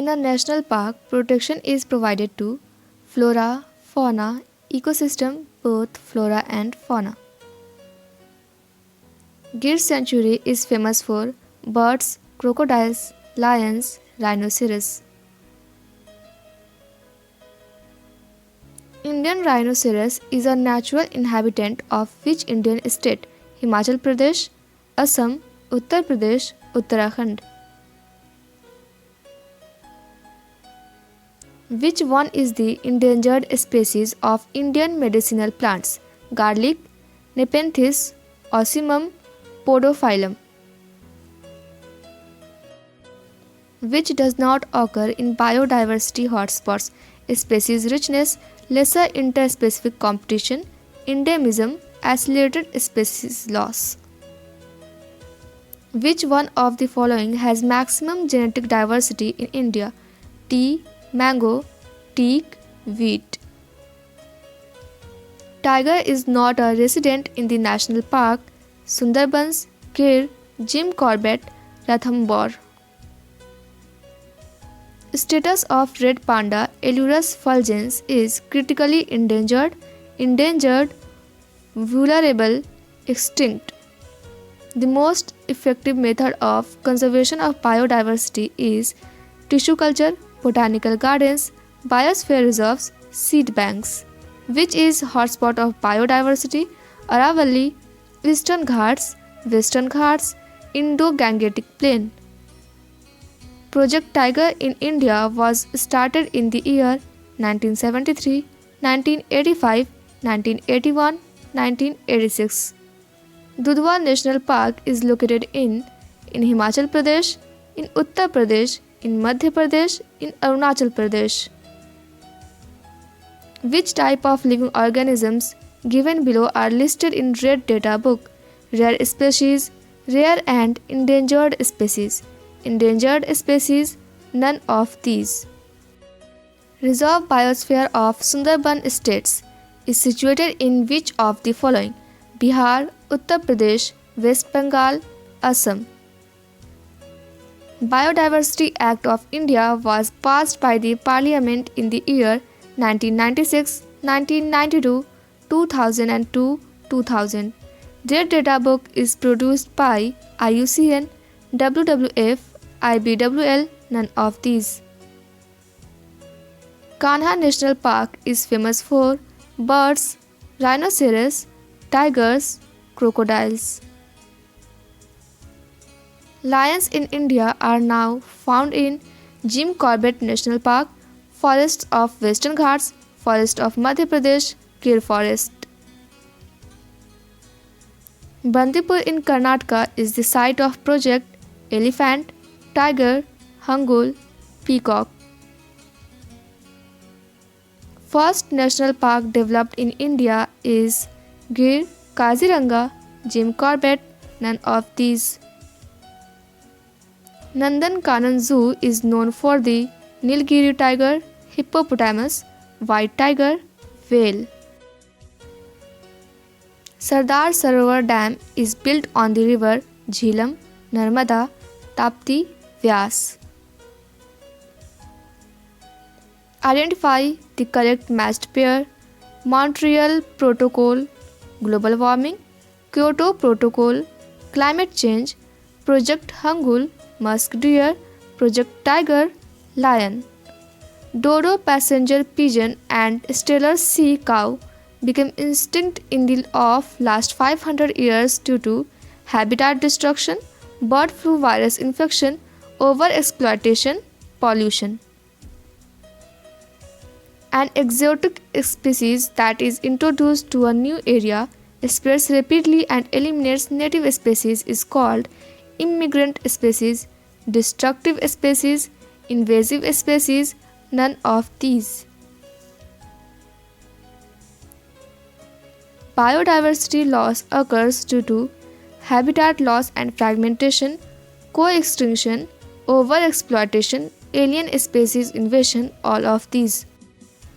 In a national park, protection is provided to flora, fauna, ecosystem, both flora and fauna. Gir Sanctuary is famous for birds, crocodiles, lions, rhinoceros. Indian rhinoceros is a natural inhabitant of which Indian state? Himachal Pradesh, Assam, Uttar Pradesh, Uttarakhand. Which one is the endangered species of Indian medicinal plants? Garlic, Nepenthes, Ocimum, Podophyllum. Which does not occur in biodiversity hotspots? Species richness, lesser interspecific competition, endemism, accelerated species loss. Which one of the following has maximum genetic diversity in India? Tea, mango, teak, wheat. Tiger is not a resident in the national park. Sundarbans, Gir, Jim Corbett, Ranthambore. Status of red panda Elurus fulgens is critically endangered, endangered, vulnerable, extinct. The most effective method of conservation of biodiversity is tissue culture, botanical gardens, biosphere reserves, seed banks. Which is hotspot of biodiversity? Aravalli, Eastern Ghats, Western Ghats, Indo-Gangetic Plain. Project Tiger in India was started in the year 1973, 1985, 1981, 1986. Dudhwa National Park is located in Himachal Pradesh, in Uttar Pradesh, in Madhya Pradesh, in Arunachal Pradesh. Which type of living organisms given below are listed in Red Data Book? Rare species, rare and endangered species. Endangered species, none of these. Reserve biosphere of Sundarban states is situated in which of the following? Bihar, Uttar Pradesh, West Bengal, Assam. Biodiversity Act of India was passed by the Parliament in the year 1996, 1992, 2002, 2000. Their data book is produced by IUCN, WWF, IBWL, none of these. Kanha National Park is famous for birds, rhinoceros, tigers, crocodiles. Lions in India are now found in Jim Corbett National Park, forests of Western Ghats, forest of Madhya Pradesh, Gir Forest. Bandipur in Karnataka is the site of project Elephant, Tiger, Hangul, Peacock. First national park developed in India is Gir, Kaziranga, Jim Corbett, none of these. Nandan Kanan Zoo is known for the Nilgiri tiger, hippopotamus, white tiger, whale. Sardar Sarovar Dam is built on the river Jhelum, Narmada, Tapti, Vyas. Identify the correct matched pair. Montreal Protocol, global warming, Kyoto Protocol, climate change, Project Hangul, musk deer, Project Tiger, lion. Dodo passenger pigeon and stellar sea cow became extinct in the last 500 years due to habitat destruction, bird flu virus infection, overexploitation, pollution. An exotic species that is introduced to a new area, spreads rapidly and eliminates native species is called immigrant species, destructive species, invasive species, none of these. Biodiversity loss occurs due to habitat loss and fragmentation, co-extinction, overexploitation, alien species invasion, all of these.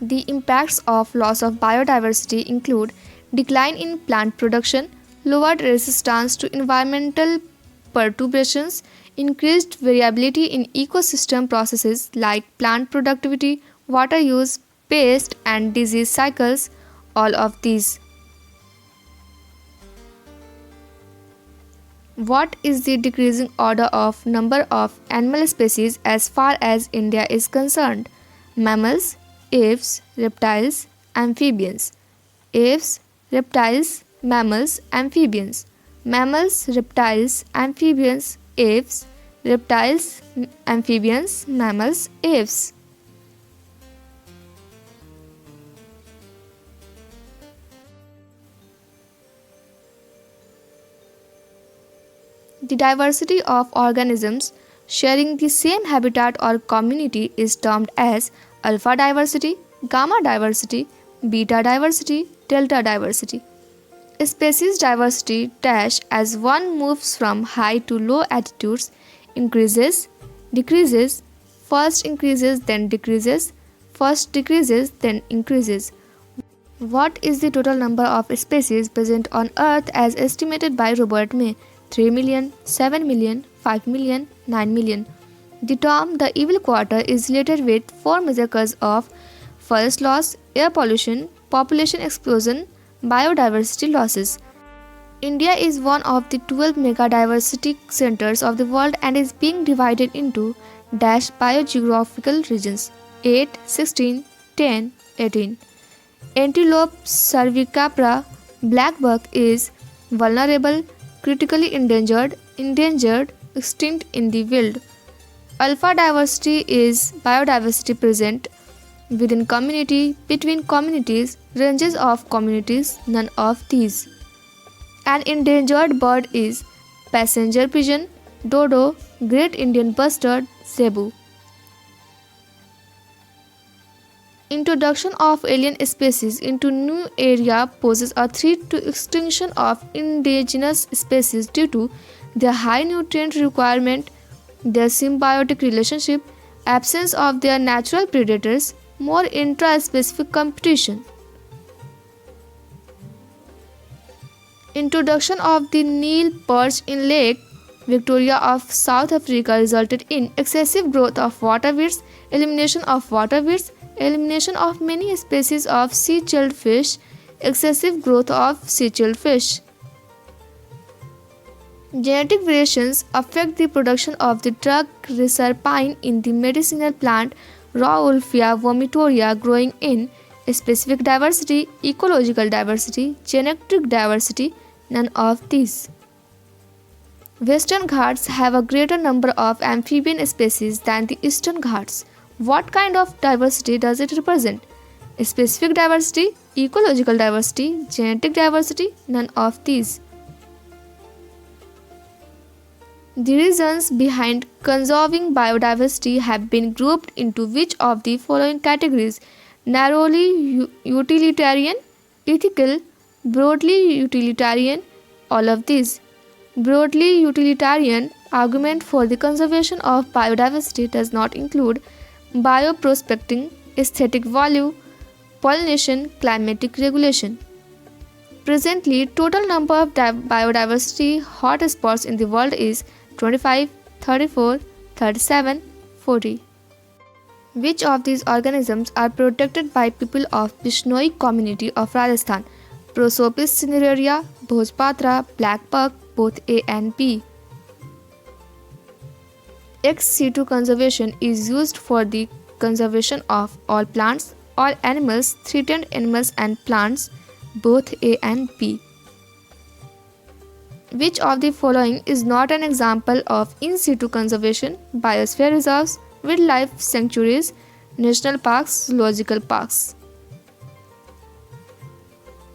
The impacts of loss of biodiversity include decline in plant production, lowered resistance to environmental perturbations, increased variability in ecosystem processes like plant productivity, water use, pest and disease cycles, all of these. What is the decreasing order of number of animal species as far as India is concerned? Mammals, aves, reptiles, amphibians. Aves, reptiles, mammals, amphibians. Mammals, reptiles, amphibians, aves, reptiles, amphibians, mammals, aves. The diversity of organisms sharing the same habitat or community is termed as alpha diversity, gamma diversity, beta diversity, delta diversity. Species diversity dash as one moves from high to low altitudes increases, decreases, first increases then decreases, first decreases then increases. What is the total number of species present on Earth as estimated by Robert May? 3 million, 7 million, 5 million, 9 million. The term the evil quarter is related with four major causes of forest loss, air pollution, population explosion, biodiversity losses. India is one of the 12 mega-diversity centers of the world and is being divided into dash biogeographical regions 8, 16, 10, 18. Antelope cervicapra blackbuck is vulnerable, critically endangered, extinct in the wild. Alpha diversity is biodiversity present within community, between communities, ranges of communities, none of these. An endangered bird is passenger pigeon, dodo, great Indian bustard, zebu. Introduction of alien species into new area poses a threat to extinction of indigenous species due to their high nutrient requirement, their symbiotic relationship, absence of their natural predators, more intra-specific competition. Introduction of the Nile perch in Lake Victoria of South Africa resulted in excessive growth of water weeds, elimination of many species of sea-chilled fish, excessive growth of sea-chilled fish. Genetic variations affect the production of the drug reserpine in the medicinal plant Rauwolfia vomitoria growing in specific diversity, ecological diversity, genetic diversity, none of these. Western Ghats have a greater number of amphibian species than the Eastern Ghats. What kind of diversity does it represent? Specific diversity, ecological diversity, genetic diversity, none of these. The reasons behind conserving biodiversity have been grouped into which of the following categories? Narrowly utilitarian, ethical, broadly utilitarian, all of these. Broadly utilitarian argument for the conservation of biodiversity does not include bioprospecting, aesthetic value, pollination, climatic regulation. Presently, total number of biodiversity hotspots in the world is 25, 34, 37, 40. Which of these organisms are protected by people of Bishnoi community of Rajasthan? Prosopis cinerea, Bhojpatra, blackbuck, both A and B. Ex situ conservation is used for the conservation of all plants, all animals, threatened animals and plants, both A and B. Which of the following is not an example of in situ conservation? Biosphere reserves, wildlife sanctuaries, national parks, zoological parks.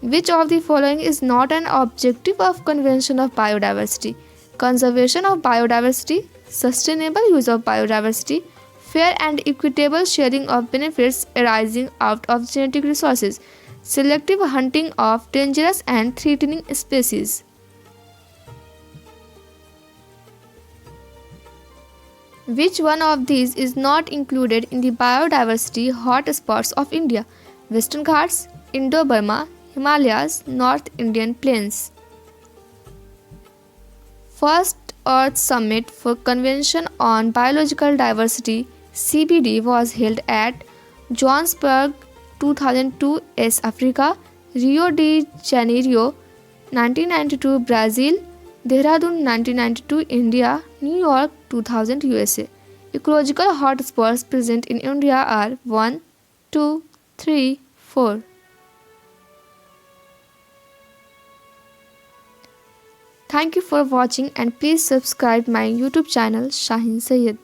Which of the following is not an objective of Convention of Biodiversity? Conservation of biodiversity, sustainable use of biodiversity, fair and equitable sharing of benefits arising out of genetic resources, selective hunting of dangerous and threatening species. Which one of these is not included in the biodiversity hotspots of India? Western Ghats, Indo-Burma, Himalayas, North Indian plains. First Earth Summit for Convention on Biological Diversity (CBD) was held at Johannesburg 2002 S Africa, Rio de Janeiro 1992 Brazil, Dehradun 1992 India, New York 2000 USA. Ecological hotspots present in India are 1, 2, 3, 4. Thank you for watching and please subscribe my YouTube channel Shaheen Syed.